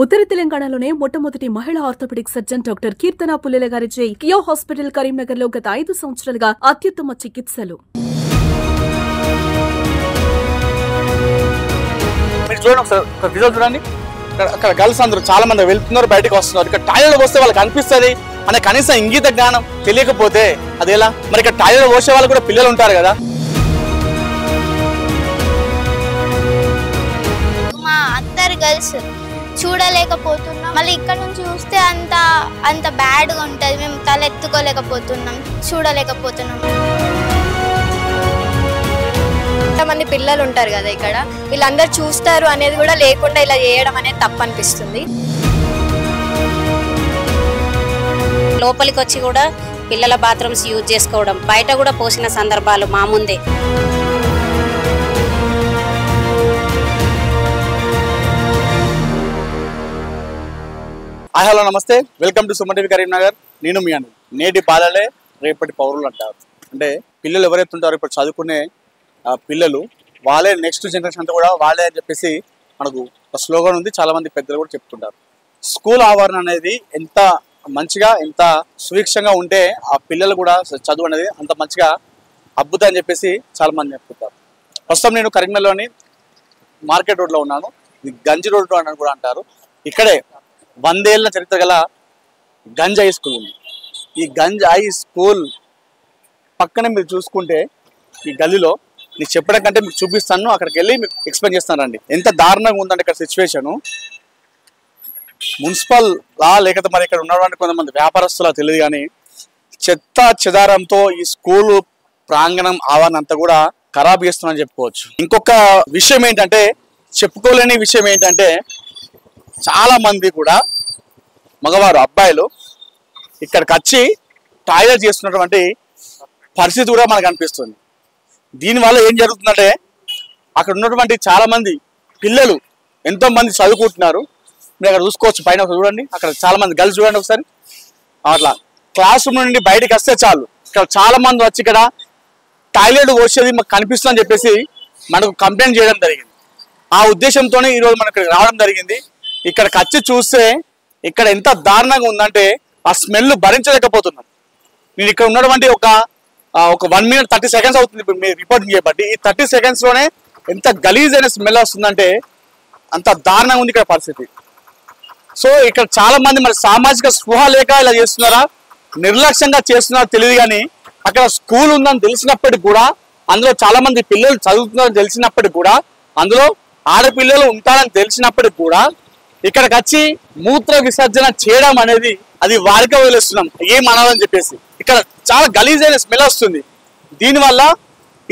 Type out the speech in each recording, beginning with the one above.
ఉత్తర తెలంగాణలోనే మొట్టమొదటి మహిళా ఆర్థోపెడిక్ సర్జన్ డాక్టర్ కీర్తన పుల్లెల గారిచే కియో హాస్పిటల్ కరీంనగర్ లో గత 5 సంవత్సరాలుగా అత్యుత్తమ చికిత్సలు. చూడండి, అక్కడ గర్ల్స్ అందరూ చాలా మంది వెళ్తున్నారు, బయటకు వస్తున్నారు. ఇక్కడ టాయిలెట్ వస్తే వాళ్ళకి అనిపిస్తుంది అనే కనీసం ఇంగిత జ్ఞానం తెలియకపోతే అది ఎలా? మరి ఇక్కడ టాయిలెట్ పోసే వాళ్ళు కూడా పిల్లలు ఉంటారు కదా. మా అందరు గర్ల్స్ చూడలేకపోతున్నాం, మళ్ళీ ఇక్కడ నుంచి చూస్తే అంత బ్యాడ్గా ఉంటుంది. మేము తలెత్తుకోలేకపోతున్నాం, చూడలేకపోతున్నాం. ఎంతమంది పిల్లలు ఉంటారు కదా ఇక్కడ, వీళ్ళందరూ చూస్తారు అనేది కూడా లేకుండా ఇలా చేయడం అనేది తప్పు అనిపిస్తుంది. లోపలికి వచ్చి కూడా పిల్లల బాత్రూమ్స్ యూజ్ చేసుకోవడం, బయట కూడా పోసిన సందర్భాలు మా ముందే. హలో నమస్తే, welcome to Suman TV Karimnagar. నేను మీ అను. నేటి బాలలే రేపటి పౌరులు అంటారు. అంటే పిల్లలు ఎవరైతే ఉంటారో ఇప్పుడు చదువుకునే పిల్లలు వాళ్ళే నెక్స్ట్ జనరేషన్ అంతా కూడా వాళ్ళే అని చెప్పేసి మనకు ఒక స్లోగన్ ఉంది. చాలా మంది పెద్దలు కూడా చెప్తుంటారు. స్కూల్ ఆవరణ అనేది ఎంత మంచిగా ఎంత సుభిక్షంగా ఉంటే ఆ పిల్లలు కూడా చదువు అనేది అంత మంచిగా అద్భుతం అని చెప్పేసి చాలా మంది చెప్తుంటారు. ప్రస్తుతం నేను కరీంనగర్లోని మార్కెట్ రోడ్లో ఉన్నాను. ఇది గంజి రోడ్డు అని కూడా అంటారు. ఇక్కడే 100 ఏళ్ల చరిత్ర గల గంజ్ హై స్కూల్ ఉంది. ఈ గంజ్ హై స్కూల్ పక్కనే మీరు చూసుకుంటే ఈ గల్లీలో నీకు చెప్పడం కంటే మీకు చూపిస్తాను, అక్కడికి వెళ్ళి మీకు ఎక్స్ప్లెయిన్ చేస్తానండి. ఎంత దారుణంగా ఉందంటే ఇక్కడ సిచ్యువేషను. మున్సిపల్ లేకపోతే మరి ఇక్కడ ఉన్నటువంటి కొంతమంది వ్యాపారస్తులా తెలియదు కానీ చెత్త చెదారంతో ఈ స్కూలు ప్రాంగణం ఆవరణ అంతా కూడా ఖరాబ్ చేస్తున్నారని చెప్పుకోవచ్చు. ఇంకొక విషయం ఏంటంటే, చెప్పుకోలేని విషయం ఏంటంటే, చాలా మంది కూడా మగవారు అబ్బాయిలు ఇక్కడికి వచ్చి టాయిలెట్ చేస్తున్నటువంటి పరిస్థితి కూడా మనకు అనిపిస్తుంది. దీనివల్ల ఏం జరుగుతుందంటే, అక్కడ ఉన్నటువంటి చాలా మంది పిల్లలు ఎంతో మంది చదువుకుంటున్నారు. మీరు అక్కడ చూసుకోవచ్చు, పైన చూడండి, అక్కడ చాలా మంది గర్ల్స్ చూడండి ఒకసారి. అట్లా క్లాస్ రూమ్ నుండి బయటకు వస్తే చాలు, ఇక్కడ చాలా మంది వచ్చి ఇక్కడ టాయిలెట్ పోసేది మాకు కనిపిస్తుందని చెప్పేసి మనకు కంప్లైంట్ చేయడం జరిగింది. ఆ ఉద్దేశంతోనే ఈరోజు మనం ఇక్కడికి రావడం జరిగింది. ఇక్కడికి వచ్చి చూస్తే ఇక్కడ ఎంత దారుణంగా ఉందంటే ఆ స్మెల్ భరించలేకపోతున్నాం. నేను ఇక్కడ ఉన్నటువంటి ఒక 1 minute 30 seconds అవుతుంది ఇప్పుడు మీరు రిపోర్టింగ్ చేయబట్టి. ఈ 30 seconds లోనే ఎంత గలీజ్ అయిన స్మెల్ వస్తుందంటే అంత దారుణంగా ఉంది ఇక్కడ పరిస్థితి. సో ఇక్కడ చాలా మంది మరి సామాజిక స్పృహ లేక ఇలా చేస్తున్నారా, నిర్లక్ష్యంగా చేస్తున్నారా తెలియదు కానీ అక్కడ స్కూల్ ఉందని తెలిసినప్పటికి కూడా, అందులో చాలా మంది పిల్లలు చదువుతున్నారని తెలిసినప్పటికి కూడా, అందులో ఆడపిల్లలు ఉంటారని తెలిసినప్పటికి కూడా ఇక్కడికి వచ్చి మూత్ర విసర్జన చేయడం అనేది అది వారికే వదిలేస్తున్నాం ఏం అనాలని చెప్పేసి. ఇక్కడ చాలా గలీజ్ అయిన స్మెల్ వస్తుంది. దీనివల్ల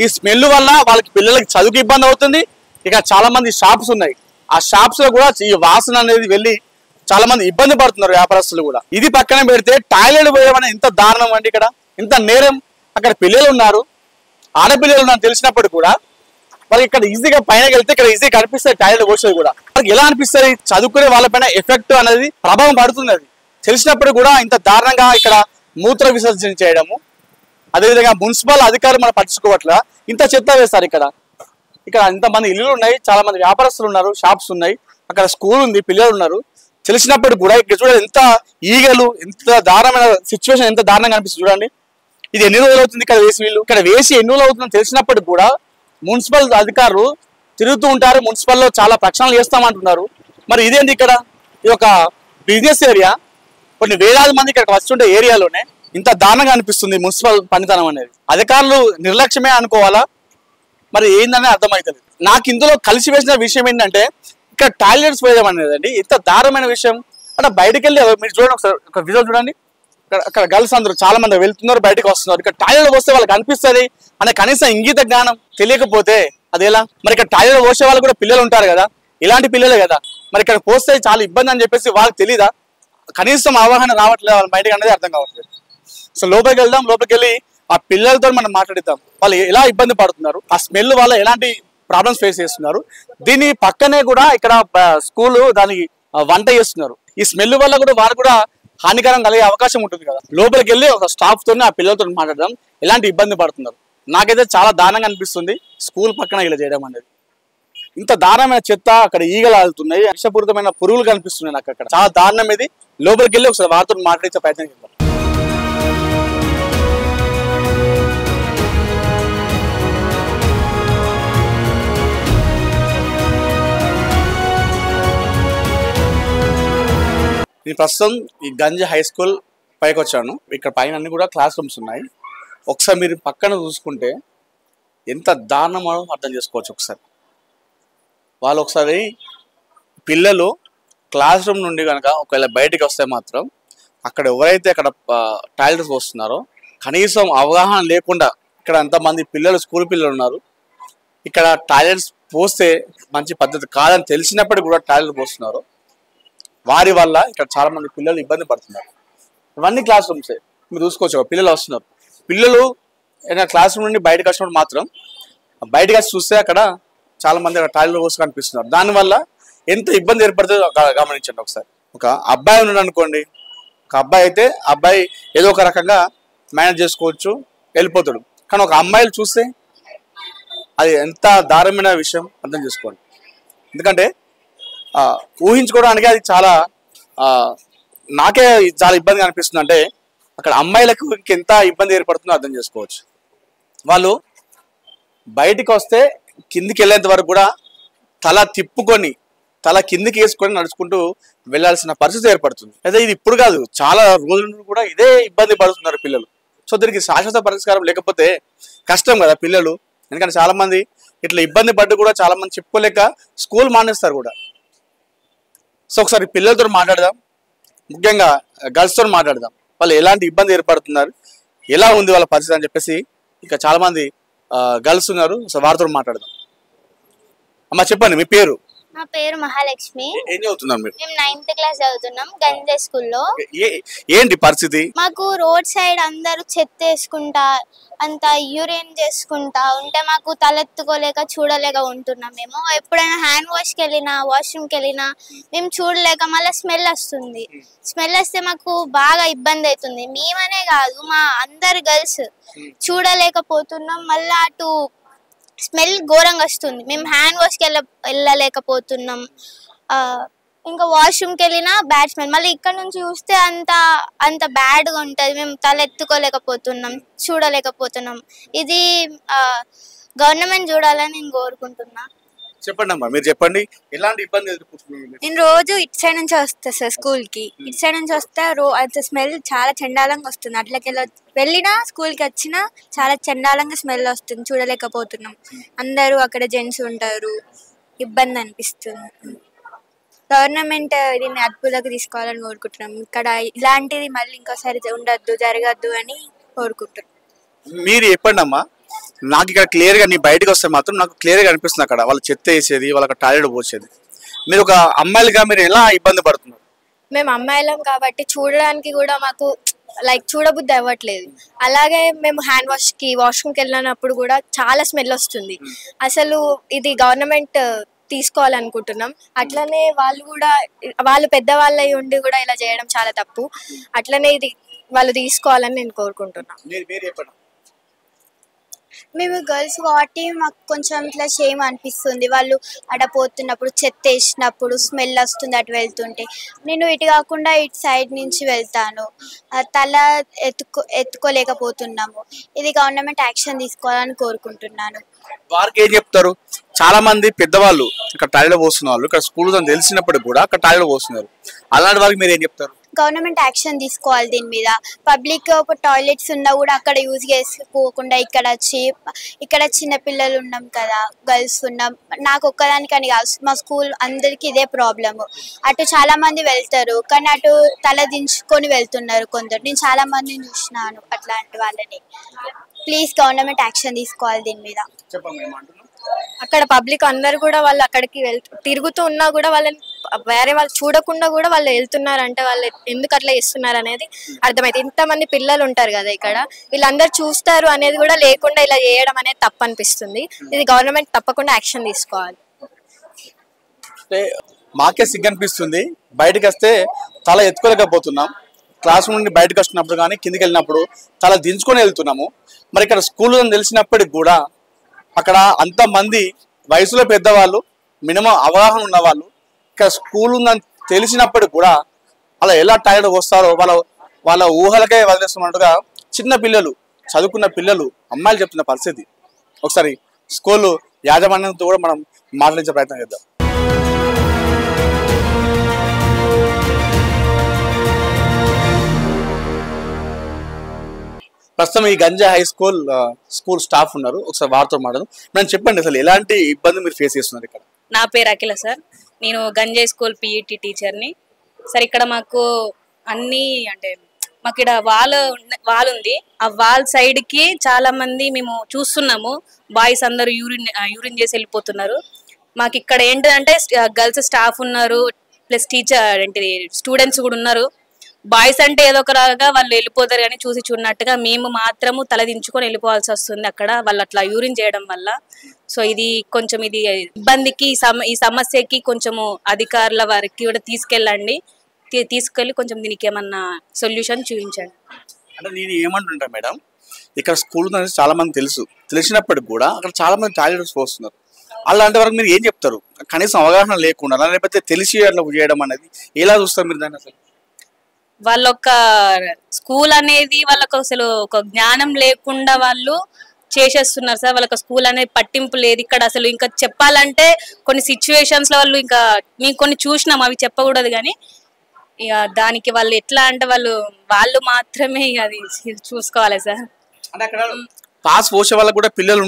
ఈ స్మెల్ వల్ల వాళ్ళకి పిల్లలకి చదువుకి ఇబ్బంది అవుతుంది. ఇక చాలా మంది షాప్స్ ఉన్నాయి, ఆ షాప్స్ లో కూడా ఈ వాసన అనేది వెళ్ళి చాలా మంది ఇబ్బంది పడుతున్నారు వ్యాపారస్తులు కూడా. ఇది పక్కన పెడితే టాయిలెట్ పోయడం అనేది ఎంత దారుణం అండి. ఇక్కడ ఇంత నేరం. అక్కడ పిల్లలు ఉన్నారు, ఆడపిల్లలు ఉన్నారు తెలిసినప్పటికీ కూడా వాళ్ళకి ఇక్కడ ఈజీగా పైన వెళ్తే ఇక్కడ ఈజీగా కనిపిస్తుంది టాయిలెట్ పోసేది కూడా. వాళ్ళకి ఎలా అనిపిస్తుంది, చదువుకునే వాళ్ళపైన ఎఫెక్ట్ అనేది ప్రభావం పడుతుంది. అది తెలిసినప్పుడు కూడా ఇంత దారుణంగా ఇక్కడ మూత్ర విసర్జన చేయడము, అదేవిధంగా మున్సిపల్ అధికారులు మనం పట్టించుకోవట్లా ఇంత చెత్త వేస్తారు. ఇక్కడ ఇంతమంది ఇల్లులు ఉన్నాయి, చాలా మంది వ్యాపారస్తులు ఉన్నారు, షాప్స్ ఉన్నాయి, అక్కడ స్కూల్ ఉంది, పిల్లలు ఉన్నారు. తెలిసినప్పుడు కూడా ఇక్కడ చూడండి ఎంత ఈగలు, ఎంత దారుణమైన సిచ్యువేషన్, ఎంత దారుణంగా అనిపిస్తుంది చూడండి. ఇది ఎన్ని రోజులు అవుతుంది ఇక్కడ వేసి, వీళ్ళు ఇక్కడ వేసి ఎన్ని రోజులు అవుతుందని తెలిసినప్పటికి కూడా మున్సిపల్ అధికారులు తిరుగుతూ ఉంటారు. మున్సిపల్లో చాలా ప్రక్షాళనలు చేస్తామంటున్నారు. మరి ఇదేంటి, ఇక్కడ ఇది ఒక బిజినెస్ ఏరియా, కొన్ని వేలాది మంది ఇక్కడికి వస్తుంటే ఏరియాలోనే ఇంత దారుణంగా అనిపిస్తుంది మున్సిపల్ పనితనం అనేది. అధికారులు నిర్లక్ష్యమే అనుకోవాలా, మరి ఏందని అర్థమవుతుంది నాకు. ఇందులో కలిసి వేసిన విషయం ఏంటంటే, ఇక్కడ టాయిలెట్స్ పోయడం అనేది అండి ఇంత దారుణమైన విషయం. అంటే బయటకు వెళ్ళి మీరు చూడండి ఒకసారి, ఒక విజువల్ చూడండి, అక్కడ గర్ల్స్ అందరూ చాలా మంది వెళ్తున్నారు, బయటకు వస్తున్నారు. ఇక్కడ టాయిలెట్ పోస్తే వాళ్ళకి అనిపిస్తుంది అనే కనీసం ఇంగిత జ్ఞానం తెలియకపోతే అది ఎలా? మరి ఇక్కడ టాయిలెట్ పోసే వాళ్ళు కూడా పిల్లలు ఉంటారు కదా, ఇలాంటి పిల్లలే కదా. మరి ఇక్కడ పోస్తే చాలా ఇబ్బంది అని చెప్పేసి వాళ్ళకి తెలీదా? కనీసం అవగాహన రావట్లేదు వాళ్ళ బయటకు అనేది అర్థం కావట్లేదు. సో లోపలికి వెళ్దాం, లోపలికి వెళ్ళి ఆ పిల్లలతో మనం మాట్లాడిద్దాం, వాళ్ళు ఎలా ఇబ్బంది పడుతున్నారు, ఆ స్మెల్ వల్ల ఎలాంటి ప్రాబ్లమ్స్ ఫేస్ చేస్తున్నారు. దీని పక్కనే కూడా ఇక్కడ స్కూల్ దానికి వంట చేస్తున్నారు. ఈ స్మెల్ వల్ల కూడా వారు కూడా హానికరం కలిగే అవకాశం ఉంటుంది కదా. లోపలికి వెళ్ళి ఒక స్టాఫ్ తోనే ఆ పిల్లలతో మాట్లాడదాం, ఎలాంటి ఇబ్బంది పడుతున్నారు. నాకైతే చాలా దారుణంగా అనిపిస్తుంది స్కూల్ పక్కన ఇలా చేయడం అనేది. ఇంత దారుణమైన చెత్త అక్కడ ఈగలు ఆడుతున్నాయి, విషపూరితమైన పురుగులు కనిపిస్తున్నాయి నాకు అక్కడ. చాలా దారుణం ఇది. లోపలికి వెళ్ళి ఒకసారి వారితో మాట్లాడించే ప్రయత్నం చేద్దాం. నేను ప్రస్తుతం ఈ గంజ్ హై స్కూల్ పైకి వచ్చాను. ఇక్కడ పైన అన్ని కూడా క్లాస్ రూమ్స్ ఉన్నాయి. ఒకసారి మీరు పక్కన చూసుకుంటే ఎంత దారుణమో అర్థం చేసుకోవచ్చు. ఒకసారి వాళ్ళు ఒకసారి పిల్లలు క్లాస్ రూమ్ నుండి కనుక ఒకవేళ బయటికి వస్తే మాత్రం అక్కడ ఎవరైతే అక్కడ టాయిలెట్స్ పోస్తున్నారో కనీసం అవగాహన లేకుండా, ఇక్కడ అంతమంది పిల్లలు స్కూల్ పిల్లలు ఉన్నారు, ఇక్కడ టాయిలెట్స్ పోస్తే మంచి పద్ధతి కాదని తెలిసినప్పటికీ కూడా టాయిలెట్ పోస్తున్నారు. వారి వల్ల ఇక్కడ చాలా మంది పిల్లలు ఇబ్బంది పడుతున్నారు. ఇవన్నీ క్లాస్ రూమ్సే మీరు చూసుకోవచ్చు. పిల్లలు వస్తున్నారు, పిల్లలు ఏదైనా క్లాస్ రూమ్ నుండి బయటకు వచ్చినప్పుడు మాత్రం బయటకు వచ్చి చూస్తే అక్కడ చాలా మంది అక్కడ టాయిలెట్ పోసి కనిపిస్తున్నారు. దానివల్ల ఎంత ఇబ్బంది ఏర్పడుతుందో గమనించండి ఒకసారి. ఒక అబ్బాయి ఉన్నాడు అనుకోండి, ఒక అబ్బాయి అయితే అబ్బాయి ఏదో ఒక రకంగా మేనేజ్ చేసుకోవచ్చు, వెళ్ళిపోతాడు. కానీ ఒక అమ్మాయిలు చూస్తే అది ఎంత దారుణమైన విషయం అర్థం చేసుకోండి. ఎందుకంటే ఊహించుకోవడానికి అది చాలా నాకే చాలా ఇబ్బందిగా అనిపిస్తుంది. అంటే అక్కడ అమ్మాయిలకు ఎంత ఇబ్బంది ఏర్పడుతుందో అర్థం చేసుకోవచ్చు. వాళ్ళు బయటికి వస్తే కిందికి వెళ్ళేంత వరకు కూడా తల తిప్పుకొని తల కిందికి వేసుకొని నడుచుకుంటూ వెళ్లాల్సిన పరిస్థితి ఏర్పడుతుంది. అయితే ఇది ఇప్పుడు కాదు, చాలా రోజుల నుండి కూడా ఇదే ఇబ్బంది పడుతున్నారు పిల్లలు. సో దీనికి శాశ్వత పరిష్కారం లేకపోతే కష్టం కదా పిల్లలు. ఎందుకంటే చాలా మంది ఇట్లా ఇబ్బంది పడ్డు కూడా చాలా మంది చెప్పుకోలేక స్కూల్ మానేస్తారు కూడా. సో ఒకసారి పిల్లలతో మాట్లాడదాం, ముఖ్యంగా గర్ల్స్తో మాట్లాడదాం. వాళ్ళు ఎలాంటి ఇబ్బంది ఏర్పడుతున్నారు, ఎలా ఉంది వాళ్ళ పరిస్థితి అని చెప్పేసి. ఇంకా చాలా మంది గర్ల్స్ ఉన్నారు, సో వారితో మాట్లాడదాం. అమ్మ చెప్పండి, మీ పేరు? నా పేరు మహాలక్ష్మి. ఏం చదువుతున్నారు మీరు? మేము 9th క్లాస్ చదువుతున్నాం గంజే స్కూల్లో. ఏంటి పరిస్థితి? మాకు రోడ్ సైడ్ అందరూ చెత్త వేసుకుంటా అంత యూరిన్ చేసుకుంటా ఉంటే మాకు తలెత్తుకోలేక చూడలేక ఉంటున్నాం. మేము ఎప్పుడైనా హ్యాండ్ వాష్కి వెళ్ళినా వాష్రూమ్కి వెళ్ళినా మేము చూడలేక మళ్ళీ స్మెల్ వస్తుంది. స్మెల్ వస్తే మాకు బాగా ఇబ్బంది అవుతుంది. మేమనే కాదు, మా అందరు గర్ల్స్ చూడలేకపోతున్నాం. మళ్ళీ అటు స్మెల్ ఘోరంగా వస్తుంది. మేము హ్యాండ్ వాష్కి వెళ్ళలేకపోతున్నాం. ఇంకా వాష్రూమ్కి వెళ్ళినా బ్యాడ్ స్మెల్. మళ్ళీ ఇక్కడ నుంచి చూస్తే అంత బ్యాడ్గా ఉంటుంది. మేము తలెత్తుకోలేకపోతున్నాం, చూడలేకపోతున్నాం. ఇది గవర్నమెంట్ చూడాలని నేను కోరుకుంటున్నా. చెప్పండి అమ్మా, మీరు చెప్పండి, ఎలాంటి ఇబ్బంది ఎదుర్కొంటున్నారు? నేను రోజు ఇటు సైడ్ నుంచి వస్తా సార్ స్కూల్కి. ఇటు సైడ్ నుంచి వస్తే అంత స్మెల్ చాలా చండాలంగా వస్తుంది. అట్లకి వెళ్ళినా స్కూల్కి వచ్చినా చాలా చండాలంగా స్మెల్ వస్తుంది, చూడలేకపోతున్నాం. అందరూ అక్కడ జెంట్స్ ఉంటారు, ఇబ్బంది అనిపిస్తుంది. గవర్నమెంట్ దీన్ని అదుపులోకి తీసుకోవాలని కోరుకుంటున్నాం. ఇక్కడ ఇలాంటిది మళ్ళీ ఇంకోసారి ఉండద్దు, జరగద్దు అని కోరుకుంటున్నాం. మీరు చెప్పండి అమ్మా, నాకు ఇక్కడ క్లియర్గా నీ బయటకు వస్తే మాత్రం నాకు క్లియర్గా అనిపిస్తుంది అక్కడ వాళ్ళు చెత్త వేసేది, వాళ్ళకి టాయిలెట్ పోసేది. మీరు ఒక అమ్మాయిలుగా మీరు ఎలా ఇబ్బంది పడుతున్నారు? మేము అమ్మాయిలం కాబట్టి చూడడానికి కూడా మాకు చూడబుద్ధి అవ్వట్లేదు. అలాగే మేము హ్యాండ్ వాష్కి వాష్రూమ్కి వెళ్ళినప్పుడు కూడా చాలా స్మెల్ వస్తుంది. అసలు ఇది గవర్నమెంట్ తీసుకోవాలనుకుంటున్నాం. అట్లనే వాళ్ళు పెద్దవాళ్ళ ఉండి కూడా ఇలా చేయడం చాలా తప్పు. అట్లనే ఇది వాళ్ళు తీసుకోవాలని నేను కోరుకుంటున్నాను. మేము గర్ల్స్ కాబట్టి మాకు కొంచెం ఇట్లా షేమ్ అనిపిస్తుంది. వాళ్ళు అడపోతున్నప్పుడు చెత్త వేసినప్పుడు స్మెల్ వస్తుంది అటు వెళ్తుంటే. నేను ఇటు కాకుండా ఇటు సైడ్ నుంచి వెళ్తాను, తల ఎత్తుకోలేకపోతున్నాము. ఇది గవర్నమెంట్ యాక్షన్ తీసుకోవాలని కోరుకుంటున్నాను. వారికి ఏం చెప్తారు? చాలా మంది పెద్దవాళ్ళు ఇక్కడ టాయిలెట్ పోస్తున్న వాళ్ళు ఇక్కడ స్కూల్ తెలిసినప్పటికి కూడా అక్కడ టాయిలెట్ పోస్తున్నారు. అలాంటి వారికి మీరు ఏం చెప్తారు? గవర్నమెంట్ యాక్షన్ తీసుకోవాలి దీని మీద. పబ్లిక్ టాయిలెట్స్ ఉన్నా కూడా అక్కడ యూజ్ చేసుకోకుండా ఇక్కడ చిన్న పిల్లలు ఉన్నాం కదా, గర్ల్స్ ఉన్నాం. నాకు ఒక్కదానికని కాదు, మా స్కూల్ అందరికీ ఇదే ప్రాబ్లము. అటు చాలా మంది వెళ్తారు కానీ అటు తల దించుకొని వెళ్తున్నారు కొందరు. నేను చాలా మందిని చూసినాను అట్లాంటి వాళ్ళని. ప్లీజ్ గవర్నమెంట్ యాక్షన్ తీసుకోవాలి దీని మీద. అక్కడ పబ్లిక్ అందరు కూడా వాళ్ళు అక్కడికి తిరుగుతూ ఉన్నా కూడా వాళ్ళని వేరే వాళ్ళు చూడకుండా కూడా వాళ్ళు వెళ్తున్నారంటే వాళ్ళు ఎందుకు అట్లా చేస్తున్నారు అనేది అర్థమైతే. ఇంతమంది పిల్లలు ఉంటారు కదా ఇక్కడ, వీళ్ళందరూ చూస్తారు అనేది కూడా లేకుండా ఇలా చేయడం అనేది తప్పు అనిపిస్తుంది. ఇది గవర్నమెంట్ తప్పకుండా యాక్షన్ తీసుకోవాలి. మాకే సిగ్గు అనిపిస్తుంది, బయటకు వస్తే తల ఎత్తుకోలేకపోతున్నాం. క్లాస్ రూమ్ నుండి బయటకు వస్తున్నప్పుడు కానీ కిందికి వెళ్ళినప్పుడు తల దించుకొని వెళ్తున్నాము. మరి ఇక్కడ స్కూల్ తెలిసినప్పటికి కూడా అక్కడ అంతమంది వయసులో పెద్దవాళ్ళు మినిమం అవగాహన ఉన్న వాళ్ళు ఇక్కడ స్కూల్ ఉందని తెలిసినప్పటికి కూడా అలా ఎలా టాయిలెట్ వస్తారో వాళ్ళ ఊహలకే వదిలేస్తున్నట్టుగా చిన్న పిల్లలు, చదువుకున్న పిల్లలు, అమ్మాయిలు చెప్తున్న పరిస్థితి. ఒకసారి స్కూల్ యాజమాన్యంతో కూడా మనం మాట్లాడించే ప్రయత్నం చేద్దాం. ప్రస్తుతం ఈ గంజా హై స్కూల్ స్టాఫ్ ఉన్నారు, ఒకసారి వారితో మాట్లాడు. మనం చెప్పండి, అసలు ఎలాంటి ఇబ్బంది మీరు ఫేస్ చేస్తున్నారు ఇక్కడ? నా పేరు అఖిల సార్, నేను గంజాయి స్కూల్ పిఈటి టీచర్ని సార్. ఇక్కడ మాకు అన్ని అంటే మాకు ఇక్కడ వాల్ ఉంది, ఆ వాల్ సైడ్కి చాలా మంది మేము చూస్తున్నాము బాయ్స్ అందరూ యూరిన్ చేసి వెళ్ళిపోతున్నారు. మాకు ఇక్కడ ఏంటంటే గర్ల్స్ స్టాఫ్ ఉన్నారు, ప్లస్ టీచర్ ఏంటిది స్టూడెంట్స్ కూడా ఉన్నారు. బాయ్స్ అంటే ఏదో ఒక రకంగా వాళ్ళు వెళ్ళిపోతారు కానీ చూసి చూడనట్టుగా మేము మాత్రము తలదించుకొని వెళ్ళిపోవాల్సి వస్తుంది అక్కడ వాళ్ళు అట్లా యూరిన్ చేయడం వల్ల. సో ఇది కొంచెం ఇది ఇబ్బందికి ఈ సమస్యకి కొంచెము అధికారుల వారికి కూడా తీసుకెళ్ళి కొంచెం దీనికి ఏమన్నా సొల్యూషన్ చూపించండి. అంటే నేను ఏమంటుంటా మేడం, ఇక్కడ స్కూల్ చాలా మంది తెలిసినప్పటికి కూడా అక్కడ చాలా మంది టాయిలెట్స్ పోస్తున్నారు. అలాంటి వరకు మీరు ఏం చెప్తారు? కనీసం అవగాహన లేకుండా లేకపోతే తెలిసి అట్లా చేయడం అనేది ఎలా చూస్తారు మీరు దాన్ని? అసలు వాళ్ళొక్క స్కూల్ అనేది వాళ్ళకు అసలు ఒక జ్ఞానం లేకుండా వాళ్ళు చేసేస్తున్నారు సార్. వాళ్ళకి స్కూల్ అనేది పట్టింపు లేదు ఇక్కడ అసలు. ఇంకా చెప్పాలంటే కొన్ని సిచ్యువేషన్స్ లో వాళ్ళు ఇంకా మేము కొన్ని చూసినాం, అవి చెప్పకూడదు కానీ ఇక దానికి వాళ్ళు ఎట్లా అంటే వాళ్ళు మాత్రమే ఇక అది చూసుకోవాలి సార్. అంటే అక్కడ పాస్ పోసే వాళ్ళకి కూడా పిల్లలు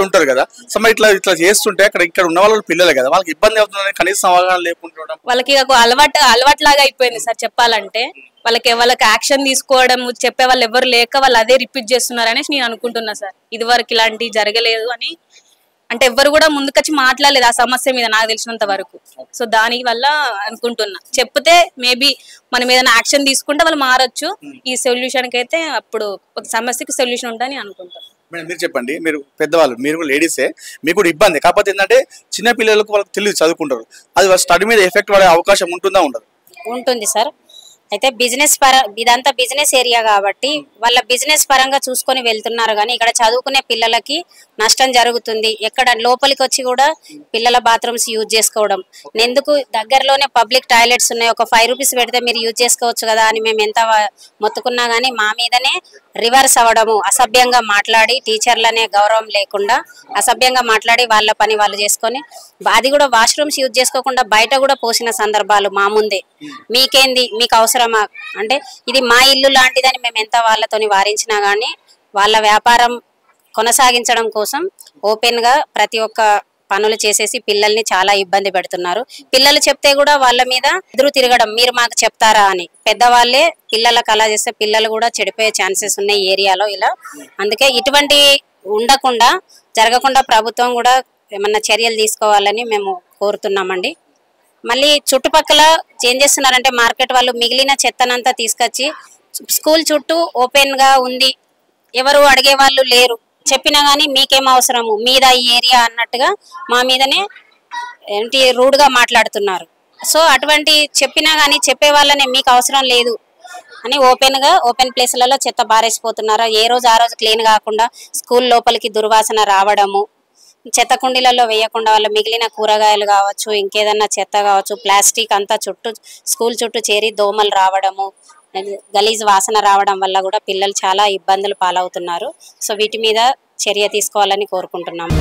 ఉంటారు కదా. సో మరి ఇట్లా చేస్తుంటే ఇక్కడ ఉన్న వాళ్ళు పిల్లలే కదా, వాళ్ళకి ఇబ్బంది అవుతుందని కనీసం అవగాహన లేకుండా వాళ్ళకి అలవాటు లాగా అయిపోయింది సార్. చెప్పాలంటే వాళ్ళకి యాక్షన్ తీసుకోవడం చెప్పే వాళ్ళు ఎవరు లేక వాళ్ళు అదే రిపీట్ చేస్తున్నారు అనేసి నేను అనుకుంటున్నా సార్. ఇది వరకు ఇలాంటివి జరగలేదు అని అంటే ఎవరు కూడా ముందుకొచ్చి మాట్లాడలేదు ఆ సమస్య మీద నాకు తెలిసినంత వరకు. సో దాని వల్ల అనుకుంటున్నా చెప్తే మేబీ మనం ఏదైనా యాక్షన్ తీసుకుంటే వాళ్ళు మారొచ్చు. ఈ సొల్యూషన్ కి అయితే అప్పుడు ఒక సమస్యకి సొల్యూషన్ ఉంటుందని అనుకుంటాను. మేడం మీరు చెప్పండి, మీరు పెద్దవాళ్ళు, మీరు కూడా లేడీసే, మీకు కూడా ఇబ్బంది. కాకపోతే ఏంటంటే చిన్న పిల్లలకు వాళ్ళకి తెలియదు, చదువుకుంటారు, అది స్టడీ మీద ఎఫెక్ట్ పడే అవకాశం ఉంటుందా? ఉంటుంది సార్. అయితే ఇదంతా బిజినెస్ ఏరియా కాబట్టి వాళ్ళ బిజినెస్ పరంగా చూసుకొని వెళ్తున్నారు కానీ ఇక్కడ చదువుకునే పిల్లలకి నష్టం జరుగుతుంది. ఎక్కడ లోపలికి వచ్చి కూడా పిల్లల బాత్రూమ్స్ యూజ్ చేసుకోవడం, ఎందుకు దగ్గరలోనే పబ్లిక్ టాయిలెట్స్ ఉన్నాయి, ఒక 5 రూపీస్ పెడితే మీరు యూజ్ చేసుకోవచ్చు కదా అని మేము ఎంత మొత్తుకున్నా కానీ మా మీదనే రివర్స్ అవ్వడము, అసభ్యంగా మాట్లాడి టీచర్లనే గౌరవం లేకుండా అసభ్యంగా మాట్లాడి వాళ్ళ పని వాళ్ళు చేసుకొని అది కూడా వాష్రూమ్స్ యూజ్ చేసుకోకుండా బయట కూడా పోసిన సందర్భాలు మా ముందే. మీకేంది, మీకు అవసరమా అంటే ఇది మా ఇల్లు లాంటిదని మేము ఎంత వాళ్ళతోని వారించినా కానీ వాళ్ళ వ్యాపారం కొనసాగించడం కోసం ఓపెన్ గా ప్రతి ఒక్క పనులు చేసేసి పిల్లల్ని చాలా ఇబ్బంది పెడుతున్నారు. పిల్లలు చెప్తే కూడా వాళ్ళ మీద ఎదురు తిరగడం, మీరు మాకు చెప్తారా అని. పెద్దవాళ్ళే పిల్లలకు అలా చేస్తే పిల్లలు కూడా చెడిపోయే ఛాన్సెస్ ఉన్నాయి ఏరియాలో ఇలా. అందుకే ఇటువంటి జరగకుండా ప్రభుత్వం కూడా ఏమన్నా చర్యలు తీసుకోవాలని మేము కోరుతున్నామండి. మళ్ళీ చుట్టుపక్కల ఏం చేస్తున్నారంటే మార్కెట్ వాళ్ళు మిగిలిన చెత్తనంతా తీసుకొచ్చి స్కూల్ చుట్టూ ఓపెన్ గా ఉంది, ఎవరు అడిగే వాళ్ళు లేరు, చెప్పినా గానీ మీకేం అవసరము మీద ఈ ఏరియా అన్నట్టుగా మా మీదనే రూడ్ గా మాట్లాడుతున్నారు. సో అటువంటి చెప్పినా గానీ చెప్పే వాళ్ళనే మీకు అవసరం లేదు అని ఓపెన్ ప్లేస్లలో చెత్త బారేసిపోతున్నారు. ఏ రోజు ఆ రోజు క్లీన్ కాకుండా స్కూల్ లోపలికి దుర్వాసన రావడము, చెత్త కుండీలలో వేయకుండా వాళ్ళ మిగిలిన కూరగాయలు కావచ్చు, ఇంకేదన్నా చెత్త కావచ్చు, ప్లాస్టిక్ అంతా స్కూల్ చుట్టూ చేరి దోమలు రావడము, గలీజ్ వాసన రావడం వల్ల కూడా పిల్లలు చాలా ఇబ్బందులు పాలవుతున్నారు. సో వీటి మీద చర్య తీసుకోవాలని కోరుకుంటున్నాము.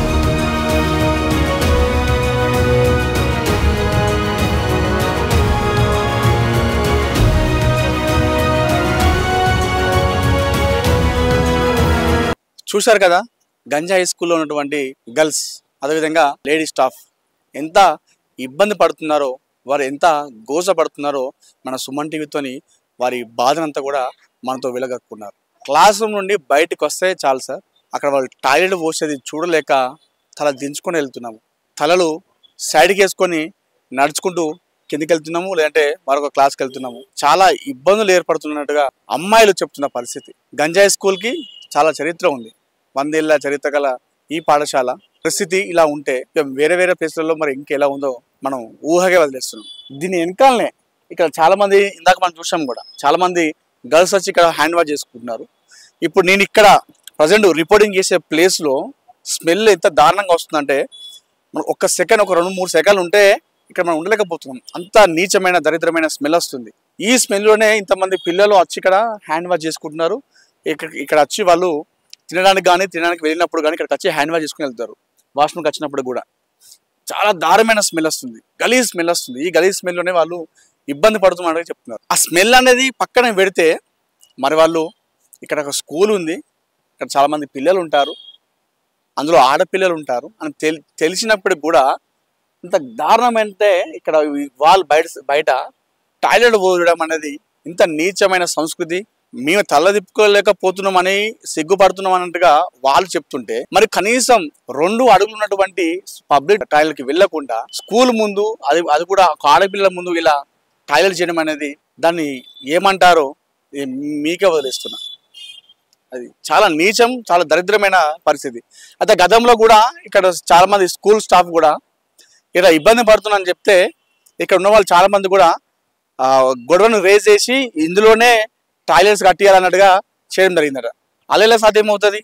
చూశారు కదా, గంజా హై స్కూల్లో ఉన్నటువంటి గర్ల్స్, అదేవిధంగా లేడీ స్టాఫ్ ఎంత ఇబ్బంది పడుతున్నారో, వారు ఎంత గోసపడుతున్నారో మన సుమన్ టీవీతోని వారి బాధనంతా కూడా మనతో వెలగక్కున్నారు. క్లాస్ రూమ్ నుండి బయటకు వస్తే చాలు సార్, అక్కడ వాళ్ళు టాయిలెట్ పోసేది చూడలేక తల దించుకొని వెళ్తున్నాము. తలలు సైడ్కి వేసుకొని నడుచుకుంటూ కిందికి వెళ్తున్నాము, లేదంటే మరొక క్లాస్కి వెళ్తున్నాము. చాలా ఇబ్బందులు ఏర్పడుతున్నట్టుగా అమ్మాయిలు చెప్తున్న పరిస్థితి. గంజాయి స్కూల్కి చాలా చరిత్ర ఉంది, 100 ఏళ్ల చరిత్ర గల ఈ పాఠశాల పరిస్థితి ఇలా ఉంటే వేరే ప్లేస్లలో మరి ఇంకెలా ఉందో మనం ఊహగా వదిలేస్తున్నాం. దీని వెనకాలనే ఇక్కడ చాలా మంది, ఇందాక మనం చూసాం కూడా, చాలా మంది గర్ల్స్ వచ్చి ఇక్కడ హ్యాండ్ వాష్ చేసుకుంటున్నారు. ఇప్పుడు నేను ఇక్కడ ప్రజెంట్ రిపోర్టింగ్ చేసే ప్లేస్లో స్మెల్ ఎంత దారుణంగా వస్తుందంటే మనం ఒక్క సెకండ్ ఒక 2-3 సెకండ్లు ఉంటే ఇక్కడ మనం ఉండలేకపోతున్నాం. అంత నీచమైన దరిద్రమైన స్మెల్ వస్తుంది. ఈ స్మెల్లోనే ఇంతమంది పిల్లలు వచ్చి ఇక్కడ హ్యాండ్ వాష్ చేసుకుంటున్నారు. ఇక్కడ వచ్చి వాళ్ళు తినడానికి వెళ్ళినప్పుడు కానీ ఇక్కడికి వచ్చి హ్యాండ్ వాష్ చేసుకుని వెళ్తారు. వాష్రూమ్కి వచ్చినప్పుడు కూడా చాలా దారుణమైన స్మెల్ వస్తుంది, గలీజ్ స్మెల్ వస్తుంది. ఈ గలీజ్ స్మెల్లోనే వాళ్ళు ఇబ్బంది పడుతున్నారని చెప్తున్నారు. ఆ స్మెల్ అనేది పక్కన పెడితే మరి వాళ్ళు ఇక్కడ ఒక స్కూల్ ఉంది, ఇక్కడ చాలామంది పిల్లలు ఉంటారు, అందులో ఆడపిల్లలు ఉంటారు అని తెలిసినప్పటికి కూడా ఇంత దారుణమంటే ఇక్కడ వాళ్ళు బయట టాయిలెట్ పోయడం అనేది ఇంత నీచమైన సంస్కృతి. మేము తలదిప్పుకోలేకపోతున్నామని సిగ్గుపడుతున్నాం అన్నట్టుగా వాళ్ళు చెప్తుంటే మరి కనీసం 2 అడుగులు ఉన్నటువంటి పబ్లిక్ టాయిలెట్కి వెళ్లకుండా స్కూల్ ముందు అది కూడా ఆడపిల్లల ముందు ఇలా టాయిలెట్ చేయడం అనేది దాన్ని ఏమంటారో మీకే వదిలేస్తున్నా. అది చాలా నీచం, చాలా దరిద్రమైన పరిస్థితి. అయితే గతంలో కూడా ఇక్కడ చాలా మంది స్కూల్ స్టాఫ్ కూడా ఇలా ఇబ్బంది పడుతున్నారని చెప్తే ఇక్కడ ఉన్న వాళ్ళు చాలా మంది కూడా గొడవను రేజ్ చేసి ఇందులోనే టాయిలెట్స్ కట్టియాలన్నట్టుగా చేయడం జరిగిందట. అలా సాధ్యమవుతుంది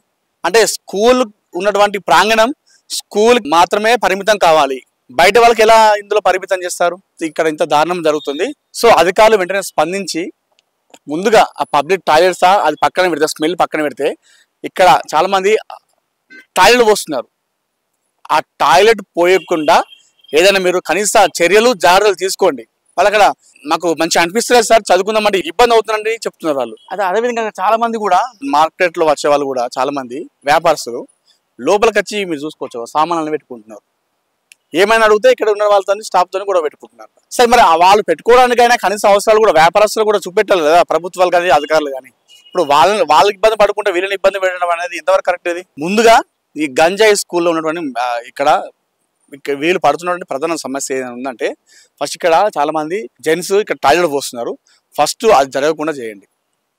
అంటే స్కూల్ ఉన్నటువంటి ప్రాంగణం స్కూల్ మాత్రమే పరిమితం కావాలి, బయట వాళ్ళకి ఎలా ఇందులో పరిమితం చేస్తారు? ఇక్కడ ఇంత దారుణం జరుగుతుంది. సో అధికారులు వెంటనే స్పందించి ముందుగా ఆ పబ్లిక్ టాయిలెట్స్ అది పక్కన పెడితే, స్మెల్ పక్కన పెడితే ఇక్కడ చాలా మంది టాయిలెట్ పోస్తున్నారు. ఆ టాయిలెట్ పోయకుండా ఏదైనా మీరు కనీస చర్యలు జాగ్రత్తలు తీసుకోండి. వాళ్ళు అక్కడ మాకు మంచి అనిపిస్తలేదు సార్, చదువుకుందామంటే ఇబ్బంది అవుతుందండి చెప్తున్నారు వాళ్ళు. అదేవిధంగా చాలా మంది కూడా మార్కెట్ లో వచ్చే వాళ్ళు కూడా చాలా మంది వ్యాపారస్తులు లోపలికి వచ్చి మీరు చూసుకోవచ్చు సామాన్లను పెట్టుకుంటున్నారు. ఏమైనా అడిగితే ఇక్కడ ఉన్న వాళ్ళతో స్టాఫ్తో కూడా పెట్టుకుంటున్నారు. సరే మరి వాళ్ళు పెట్టుకోవడానికైనా కనీస అవసరాలు కూడా వ్యాపారస్తులు కూడా చూపెట్టాలి కదా, ప్రభుత్వాలు కానీ అధికారులు కానీ. ఇప్పుడు వాళ్ళకి ఇబ్బంది పడుకుంటే వీళ్ళని ఇబ్బంది పెట్టడం అనేది ఎంతవరకు కరెక్ట్? ఇది ముందుగా ఈ గంజాయి స్కూల్లో ఉన్నటువంటి ఇక్కడ వీళ్ళు పడుతున్నటువంటి ప్రధాన సమస్య ఏదైనా ఉందంటే ఫస్ట్ ఇక్కడ చాలా మంది జెంట్స్ ఇక్కడ టాయిలెట్ పోస్తున్నారు. ఫస్ట్ అది జరగకుండా చేయండి.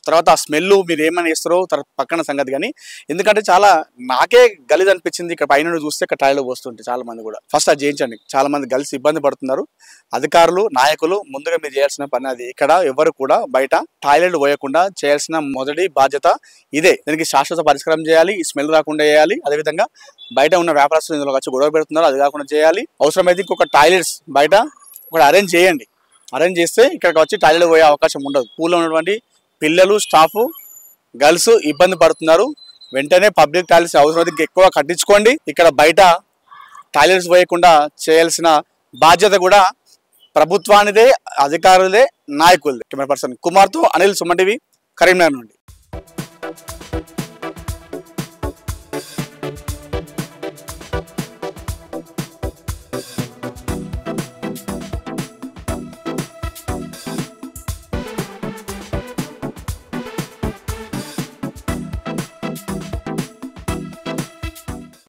తర్వాత ఆ స్మెల్ మీరు ఏమైనా చేస్తారో తర్వాత పక్కన సంగతి. కానీ ఎందుకంటే చాలా నాకే గలీజ్ అనిపించింది ఇక్కడ పైన చూస్తే ఇక్కడ టాయిలెట్ పోస్తుంటే చాలా మంది కూడా. ఫస్ట్ అది చేయించండి. చాలా మంది కలిసి ఇబ్బంది పడుతున్నారు. అధికారులు నాయకులు ముందుగా మీరు చేయాల్సిన పని అది. ఇక్కడ ఎవరు కూడా బయట టాయిలెట్ పోయకుండా చేయాల్సిన మొదటి బాధ్యత ఇదే. దీనికి శాశ్వత పరిష్కారం చేయాలి, ఈ స్మెల్ రాకుండా చేయాలి. అదేవిధంగా బయట ఉన్న వ్యాపారస్తులు ఇందులో వచ్చి గొడవ పెడుతున్నారు, అది కాకుండా చేయాలి. అవసరమైతే ఇంకొక టాయిలెట్స్ బయట ఒకటి అరేంజ్ చేయండి. అరేంజ్ చేస్తే ఇక్కడికి వచ్చి టాయిలెట్ పోయే అవకాశం ఉండదు. స్కూల్లో ఉన్నటువంటి పిల్లలు స్టాఫ్ గర్ల్స్ ఇబ్బంది పడుతున్నారు. వెంటనే పబ్లిక్ టాయిలెట్స్ అవసరం ఎక్కువ కట్టించుకోండి. ఇక్కడ బయట టాయిలెట్స్ పోయకుండా చేయాల్సిన బాధ్యత కూడా ప్రభుత్వానిదే, అధికారులదే, నాయకులదే. కెమెరా పర్సన్ కుమార్తో అనిల్, సుమన్ టీవీ, కరీంనగర్ నుండి.